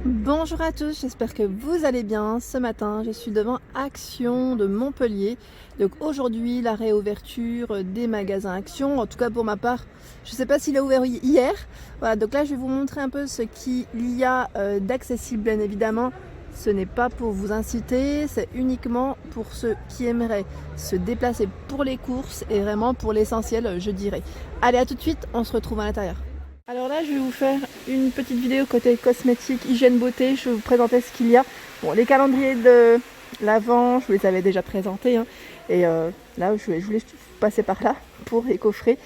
Bonjour à tous, j'espère que vous allez bien. Ce matin, je suis devant Action de Montpellier. Donc aujourd'hui, la réouverture des magasins Action. En tout cas pour ma part, je ne sais pas s'il a ouvert hier. Voilà, donc là je vais vous montrer un peu ce qu'il y a d'accessible, bien évidemment. Ce n'est pas pour vous inciter, c'est uniquement pour ceux qui aimeraient se déplacer pour les courses et vraiment pour l'essentiel, je dirais. Allez, à tout de suite, on se retrouve à l'intérieur. Alors là, je vais vous faire une petite vidéo côté cosmétique, hygiène, beauté. Je vais vous présenter ce qu'il y a. Bon, les calendriers de l'Avent, je vous les avais déjà présentés. Et là, je voulais passer par là pour les coffrets.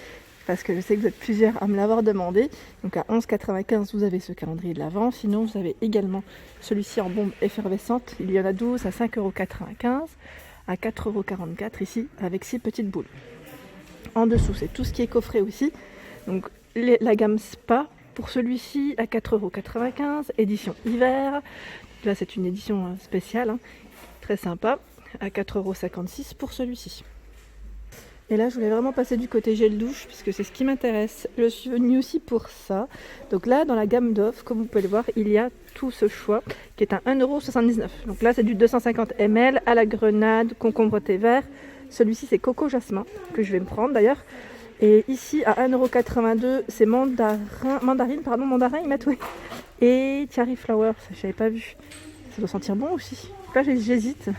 Parce que je sais que vous êtes plusieurs à me l'avoir demandé. Donc à 11,95 €, vous avez ce calendrier de l'Avent. Sinon, vous avez également celui-ci en bombe effervescente. Il y en a 12 à 5,95 €. À 4,44 € ici, avec 6 petites boules. En dessous, c'est tout ce qui est coffret aussi. Donc la gamme Spa pour celui-ci à 4,95 €, édition hiver. Là c'est une édition spéciale, très sympa, à 4,56 € pour celui-ci. Et là je voulais vraiment passer du côté gel douche puisque c'est ce qui m'intéresse. Je suis venue aussi pour ça. Donc là dans la gamme Dove, comme vous pouvez le voir, il y a tout ce choix qui est à 1,79 €. Donc là c'est du 250 ml à la grenade, concombre thé vert. Celui-ci c'est coco jasmin que je vais me prendre d'ailleurs. Et ici à 1,82 €, c'est mandarin immature et cherry flower, ça je n'avais pas vu. Ça doit sentir bon aussi. Là j'hésite,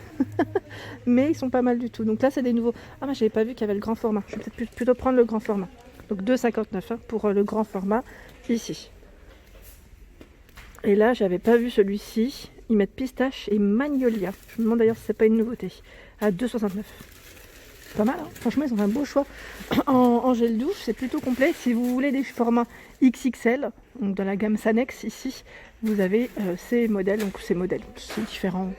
mais ils sont pas mal du tout. Donc là c'est des nouveaux. Ah mais j'avais pas vu qu'il y avait le grand format. Je vais peut-être plutôt prendre le grand format. Donc 2,59 € pour le grand format ici. Et là j'avais pas vu celui-ci. Ils mettent pistache et magnolia. Je me demande d'ailleurs si c'est pas une nouveauté. À 2,69 €. Pas mal, hein. Franchement ils ont un beau choix en gel douche, c'est plutôt complet. Si vous voulez des formats XXL, donc dans la gamme Sanex ici, vous avez ces différents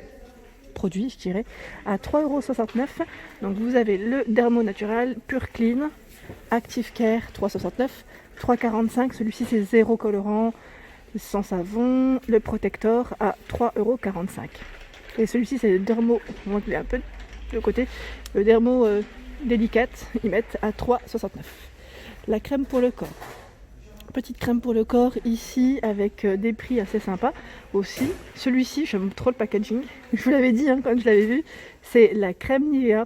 produits je dirais, à 3,69 €. Donc vous avez le Dermo Natural Pure Clean Active Care 3,69 €, 3,45 €, celui-ci c'est zéro colorant, sans savon, le Protector à 3,45 €. Et celui-ci c'est le Dermo, on voit qu'il est un peu de côté, le Dermo délicate, ils mettent à 3,69 €. La crème pour le corps, petite crème pour le corps ici avec des prix assez sympas aussi. Celui-ci, j'aime trop le packaging, je vous l'avais dit quand je l'avais vu, c'est la crème Nivea,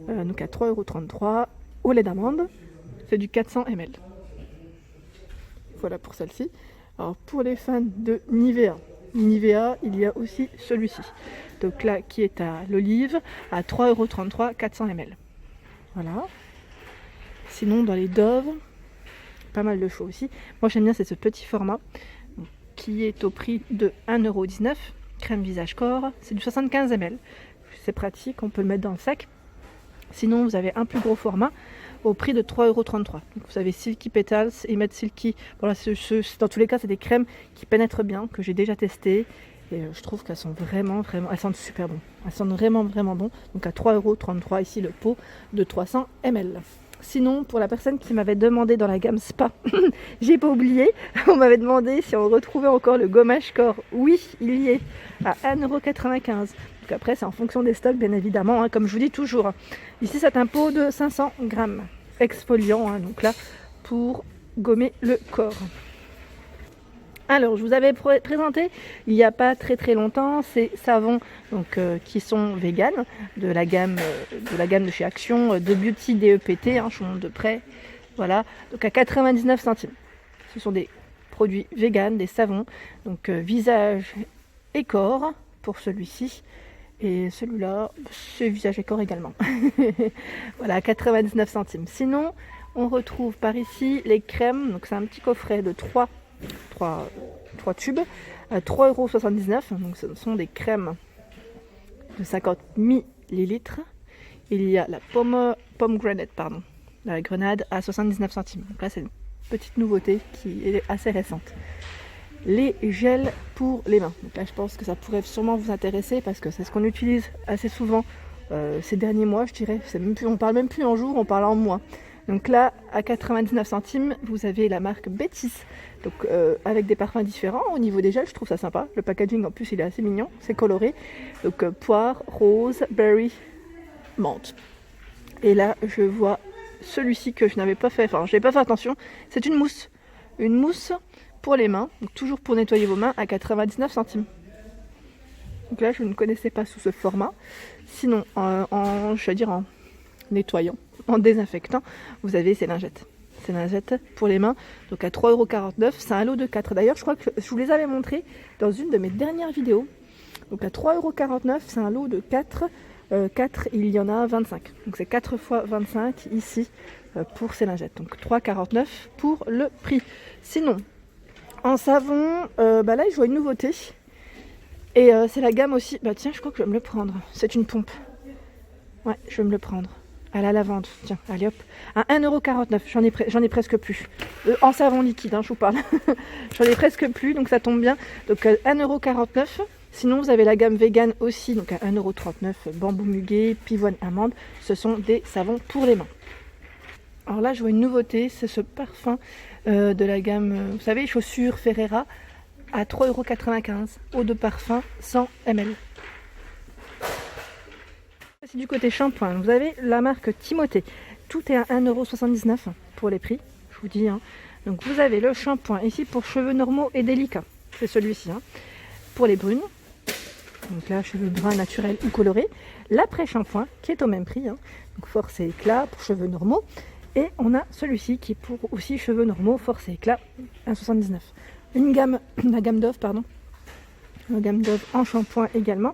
donc à 3,33 € au lait d'amande, c'est du 400 ml. Voilà pour celle-ci. Alors pour les fans de Nivea, il y a aussi celui-ci. Donc là qui est à l'olive à 3,33 €, 400 ml. Voilà. Sinon dans les Dove, pas mal de choix aussi. Moi j'aime bien, c'est ce petit format qui est au prix de 1,19 €. Crème visage corps, c'est du 75 ml. C'est pratique, on peut le mettre dans le sac. Sinon vous avez un plus gros format au prix de 3,33 €. Donc vous avez Silky Petals et Met Silky. Voilà, dans tous les cas c'est des crèmes qui pénètrent bien, que j'ai déjà testées. Et je trouve qu'elles sont vraiment, elles sentent super bon. Elles sentent vraiment bon. Donc à 3,33 € ici le pot de 300 ml. Sinon, pour la personne qui m'avait demandé dans la gamme Spa, j'ai pas oublié, on m'avait demandé si on retrouvait encore le gommage corps. Oui, il y est, à 1,95 €. Donc après, c'est en fonction des stocks, bien évidemment, comme je vous dis toujours. Ici, c'est un pot de 500 grammes exfoliant, donc là, pour gommer le corps. Alors, je vous avais présenté il n'y a pas très longtemps ces savons donc, qui sont vegan de la gamme de chez Action de Beauty DEPT, je vous montre de près. Voilà, donc à 99 centimes. Ce sont des produits vegan, des savons, donc visage et corps pour celui-ci. Et celui-là, c'est visage et corps également. Voilà, à 99 centimes. Sinon, on retrouve par ici les crèmes. Donc c'est un petit coffret de 3 tubes à 3,79 €. Donc ce sont des crèmes de 50 ml. Il y a la pomegranate, la grenade à 79 centimes. Donc là c'est une petite nouveauté qui est assez récente. Les gels pour les mains. Donc là je pense que ça pourrait sûrement vous intéresser parce que c'est ce qu'on utilise assez souvent ces derniers mois, je dirais. On parle même plus en jours, on parle en mois. Donc là, à 99 centimes, vous avez la marque Bétis, donc avec des parfums différents. Au niveau des gels, je trouve ça sympa. Le packaging en plus, il est assez mignon, c'est coloré. Donc poire, rose, berry, menthe. Et là, je vois celui-ci que je n'avais pas fait, je n'avais pas fait attention. C'est une mousse pour les mains, donc toujours pour nettoyer vos mains, à 99 centimes. Donc là, je ne connaissais pas sous ce format. Sinon, je vais dire en nettoyant, en désinfectant, vous avez ces lingettes. Ces lingettes pour les mains, donc à 3,49 €. C'est un lot de 4. D'ailleurs, je crois que je vous les avais montrés dans une de mes dernières vidéos. Donc à 3,49 €, c'est un lot de 4. 4, il y en a 25. Donc c'est 4 fois 25 ici pour ces lingettes. Donc 3,49 € pour le prix. Sinon, en savon, là, je vois une nouveauté. Et c'est la gamme aussi. Bah tiens, je crois que je vais me le prendre. C'est une pompe. Ouais, je vais me le prendre. À la lavande. Tiens, allez hop. À 1,49 €. J'en ai presque plus. En savon liquide, je vous parle. J'en ai presque plus, donc ça tombe bien. Donc 1,49 €. Sinon, vous avez la gamme vegan aussi, donc à 1,39 €, bambou muguet, pivoine amande. Ce sont des savons pour les mains. Alors là, je vois une nouveauté, c'est ce parfum de la gamme, vous savez, chaussures Ferreira, à 3,95 €, eau de parfum 100 ml. C'est du côté shampoing, vous avez la marque Timothée. Tout est à 1,79 € pour les prix, je vous dis. Donc vous avez le shampoing ici pour cheveux normaux et délicats, c'est celui-ci. Pour les brunes. Donc là, cheveux bruns naturels ou colorés. L'après-shampoing qui est au même prix. Donc force et éclat pour cheveux normaux. Et on a celui-ci qui est pour aussi cheveux normaux, force et éclat, 1,79 €. La gamme Dove, pardon. La gamme Dove en shampoing également.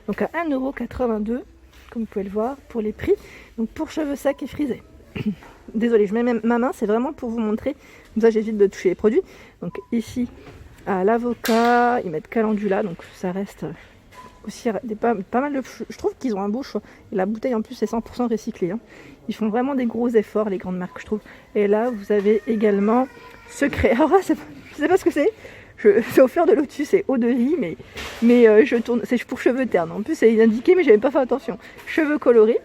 Donc à 1,82 €, comme vous pouvez le voir, pour les prix. Donc pour cheveux secs et frisés. Désolée, je mets même ma main, c'est vraiment pour vous montrer. Comme ça, j'évite de toucher les produits. Donc ici, à l'avocat, ils mettent calendula, donc ça reste aussi pas mal de... Je trouve qu'ils ont un beau choix. Et la bouteille en plus c'est 100% recyclé. Ils font vraiment des gros efforts, les grandes marques, je trouve. Et là, vous avez également Secret. Alors là, je sais pas ce que c'est. C'est au fleur de lotus, c'est eau de vie, mais je tourne. C'est pour cheveux ternes. En plus, c'est indiqué, mais j'avais pas fait attention. Cheveux colorés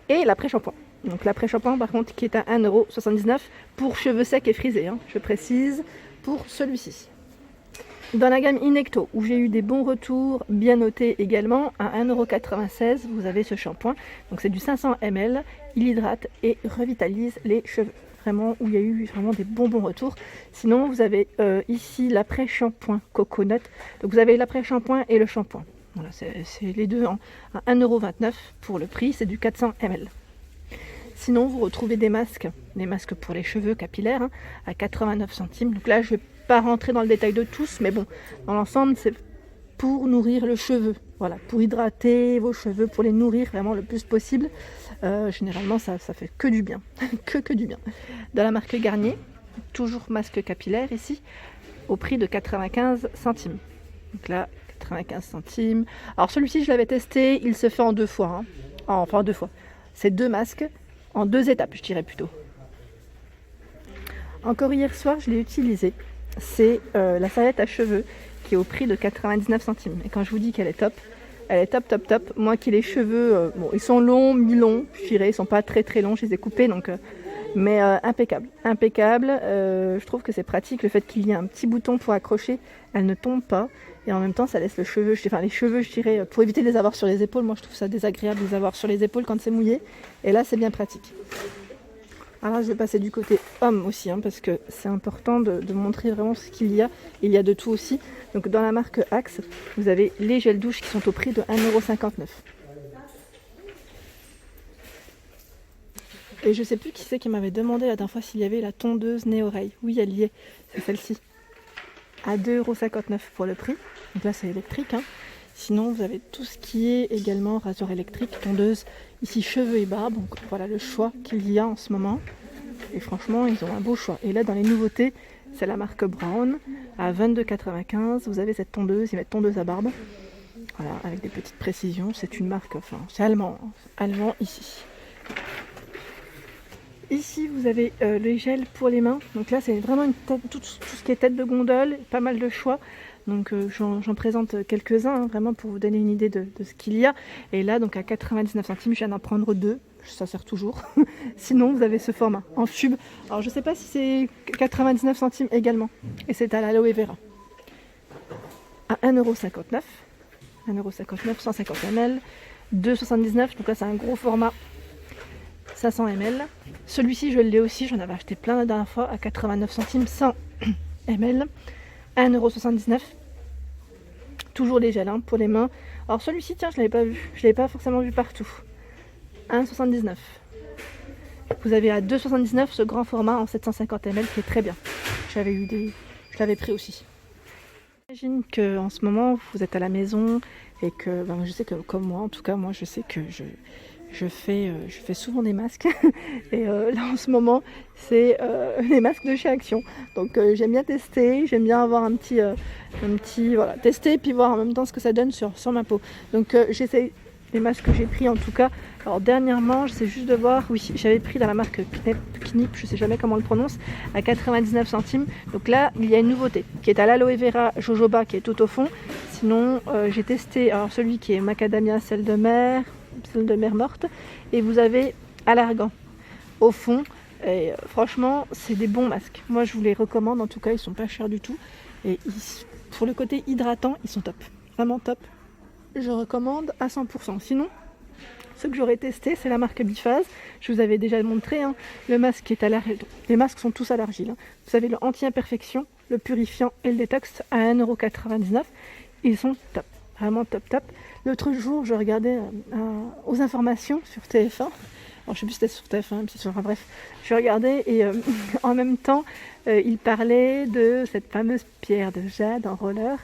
et l'après-shampoing. Donc l'après-shampoing, par contre, qui est à 1,79 € pour cheveux secs et frisés. Je précise pour celui-ci. Dans la gamme Inecto, où j'ai eu des bons retours, bien notés également, à 1,96 €, vous avez ce shampoing. Donc c'est du 500 ml, il hydrate et revitalise les cheveux. Vraiment, où il y a eu vraiment des bons retours. Sinon, vous avez ici l'après-shampoing coconut. Donc vous avez l'après-shampoing et le shampoing. Voilà, c'est les deux à 1,29 € pour le prix, c'est du 400 ml. Sinon, vous retrouvez des masques pour les cheveux capillaires, à 89 centimes. Donc là, je vais pas rentrer dans le détail de tous, mais bon, dans l'ensemble, c'est pour nourrir le cheveu. Voilà, pour hydrater vos cheveux, pour les nourrir vraiment le plus possible. Généralement, ça fait que du bien. que du bien. De la marque Garnier, toujours masque capillaire ici, au prix de 95 centimes. Donc là, 95 centimes. Alors celui-ci, je l'avais testé, il se fait en 2 fois. Enfin, en 2 fois. C'est 2 masques, en 2 étapes, je dirais plutôt. Encore hier soir, je l'ai utilisé. C'est la serviette à cheveux qui est au prix de 99 centimes. Et quand je vous dis qu'elle est top, elle est top. Moi qui les cheveux, ils sont longs, mi-longs, je dirais, ils sont pas très longs, je les ai coupés, donc, mais impeccable. Je trouve que c'est pratique, le fait qu'il y ait un petit bouton pour accrocher, elle ne tombe pas. Et en même temps, ça laisse les cheveux, je dirais, pour éviter de les avoir sur les épaules. Moi, je trouve ça désagréable de les avoir sur les épaules quand c'est mouillé. Et là, c'est bien pratique. Alors je vais passer du côté homme aussi, parce que c'est important de montrer vraiment ce qu'il y a. Il y a de tout aussi. Donc dans la marque Axe, vous avez les gels douche qui sont au prix de 1,59 €. Et je sais plus qui c'est qui m'avait demandé la dernière fois s'il y avait la tondeuse nez-oreille. Oui, elle y est, c'est celle-ci. À 2,59 € pour le prix. Donc là c'est électrique. Sinon vous avez tout ce qui est également rasoir électrique, tondeuse, ici cheveux et barbe. Donc voilà le choix qu'il y a en ce moment. Et franchement ils ont un beau choix. Et là dans les nouveautés, c'est la marque Brown. À 22,95 €, vous avez cette tondeuse, ils mettent tondeuse à barbe. Voilà, avec des petites précisions. C'est une marque, c'est allemand ici. Ici vous avez les gels pour les mains. Donc là c'est vraiment tout ce qui est tête de gondole, pas mal de choix. Donc j'en présente quelques-uns, vraiment pour vous donner une idée de ce qu'il y a. Et là donc à 99 centimes, je viens d'en prendre 2, ça sert toujours. Sinon vous avez ce format en tube. Alors je sais pas si c'est 99 centimes également. Et c'est à l'aloe vera. À 1,59 €. 1,59 €, 150 ml. 2,79 €, donc là c'est un gros format. 500 ml. Celui-ci je l'ai aussi, j'en avais acheté plein la dernière fois à 89 centimes, 100 ml, 1,79€. Toujours les gels pour les mains. Alors celui-ci, tiens, je l'avais pas vu. Je l'avais pas forcément vu partout. 1,79€. Vous avez à 2,79€ ce grand format en 750 ml qui est très bien. Je l'avais pris aussi. J'imagine qu'en ce moment, vous êtes à la maison et que je sais que comme moi, en tout cas moi, je sais que je fais souvent des masques et là en ce moment c'est les masques de chez Action, donc j'aime bien tester, j'aime bien avoir un petit voilà, tester puis voir en même temps ce que ça donne sur ma peau, donc j'essaie les masques que j'ai pris en tout cas. Alors dernièrement j'essaie juste de voir, oui j'avais pris dans la marque Knip, je sais jamais comment on le prononce, à 99 centimes, donc là il y a une nouveauté qui est à l'aloe vera jojoba qui est tout au fond. Sinon j'ai testé alors celui qui est macadamia sel de mer morte, et vous avez à l'argan au fond, et franchement c'est des bons masques, moi je vous les recommande, en tout cas ils sont pas chers du tout, et pour le côté hydratant ils sont top, vraiment top, je recommande à 100%. Sinon ce que j'aurais testé c'est la marque Biphase, je vous avais déjà montré le masque qui est à l'argile, les masques sont tous à l'argile, vous avez le anti-imperfection, le purifiant et le détox à 1,99€, ils sont top, vraiment top. L'autre jour, je regardais aux informations sur TF1. Alors, je sais plus si c'était sur TF1, bref. Je regardais et en même temps, il parlait de cette fameuse pierre de jade en roller.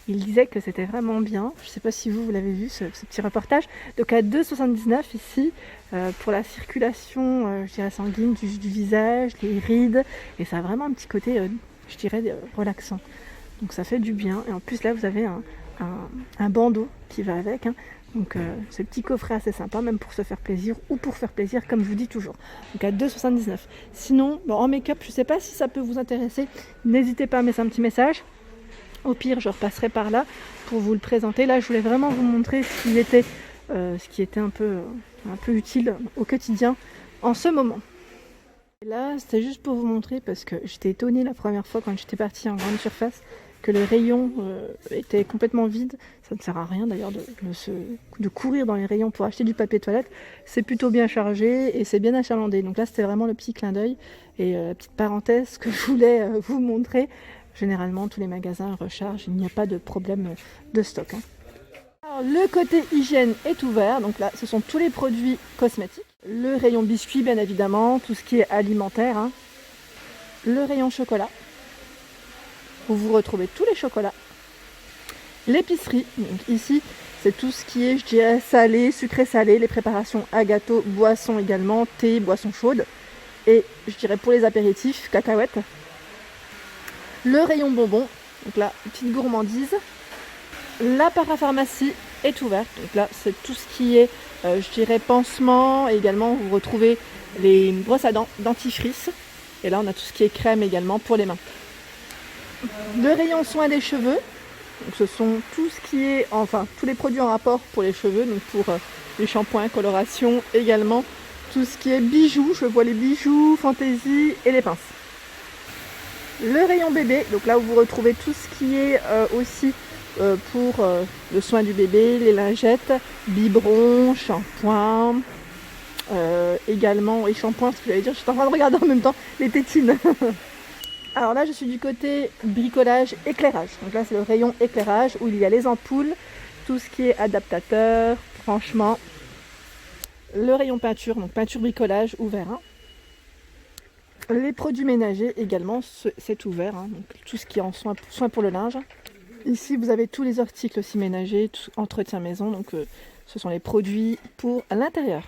Il disait que c'était vraiment bien. Je ne sais pas si vous l'avez vu, ce petit reportage. Donc à 2,79€ ici, pour la circulation, je dirais sanguine du visage, les rides. Et ça a vraiment un petit côté, je dirais, relaxant. Donc ça fait du bien. Et en plus là, vous avez un bandeau qui va avec, donc ce petit coffret assez sympa, même pour se faire plaisir ou pour faire plaisir comme je vous dis toujours, donc à 2,79€. Sinon en make-up, je sais pas si ça peut vous intéresser, n'hésitez pas à mettre un petit message, au pire je repasserai par là pour vous le présenter. Là je voulais vraiment vous montrer ce qui était un peu utile au quotidien en ce moment. Et là c'était juste pour vous montrer, parce que j'étais étonnée la première fois quand j'étais partie en grande surface que les rayons étaient complètement vides. Ça ne sert à rien d'ailleurs de courir dans les rayons pour acheter du papier toilette. C'est plutôt bien chargé et c'est bien achalandé. Donc là c'était vraiment le petit clin d'œil et la petite parenthèse que je voulais vous montrer. Généralement tous les magasins rechargent, il n'y a pas de problème de stock. Alors, le côté hygiène est ouvert, donc là ce sont tous les produits cosmétiques. Le rayon biscuits bien évidemment, tout ce qui est alimentaire. Le rayon chocolat, où vous retrouvez tous les chocolats. L'épicerie, donc ici c'est tout ce qui est, je dirais, salé, sucré salé, les préparations à gâteau, boissons également, thé, boissons chaudes, et je dirais pour les apéritifs, cacahuètes. Le rayon bonbons, donc là, petite gourmandise. La parapharmacie est ouverte, donc là c'est tout ce qui est, je dirais, pansement, et également vous retrouvez les brosses à dents, dentifrice, et là on a tout ce qui est crème également pour les mains. Le rayon soins des cheveux, donc ce sont tout ce qui est, tous les produits en rapport pour les cheveux, donc pour les shampoings, coloration, également tout ce qui est bijoux, je vois les bijoux, fantaisie et les pinces. Le rayon bébé, donc là où vous retrouvez tout ce qui est aussi pour le soin du bébé, les lingettes, biberons, shampoings, également, et shampoings, ce que j'allais dire, je suis en train de regarder en même temps les tétines. Alors là je suis du côté bricolage, éclairage, donc là c'est le rayon éclairage où il y a les ampoules, tout ce qui est adaptateur, franchement. Le rayon peinture, donc peinture bricolage ouvert. Les produits ménagers également, c'est ouvert, donc tout ce qui est en soin pour le linge. Ici vous avez tous les articles aussi ménagers, entretien maison, donc ce sont les produits pour l'intérieur.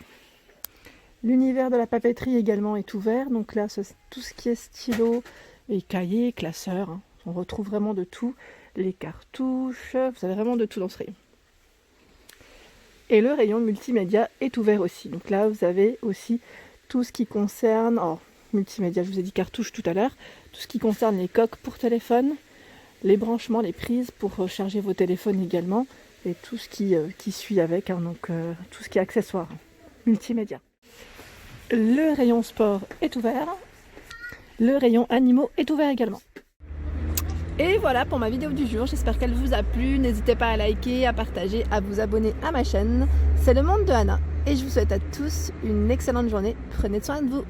L'univers de la papeterie également est ouvert, donc là c'est tout ce qui est stylo, les cahiers, classeurs, on retrouve vraiment de tout, les cartouches, vous avez vraiment de tout dans ce rayon. Et le rayon multimédia est ouvert aussi, donc là vous avez aussi tout ce qui concerne, multimédia, je vous ai dit cartouches tout à l'heure, tout ce qui concerne les coques pour téléphone, les branchements, les prises pour recharger vos téléphones également, et tout ce qui suit avec, donc tout ce qui est accessoires, multimédia. Le rayon sport est ouvert. Le rayon animaux est ouvert également. Et voilà pour ma vidéo du jour, j'espère qu'elle vous a plu. N'hésitez pas à liker, à partager, à vous abonner à ma chaîne. C'est le monde de Anna et je vous souhaite à tous une excellente journée. Prenez soin de vous.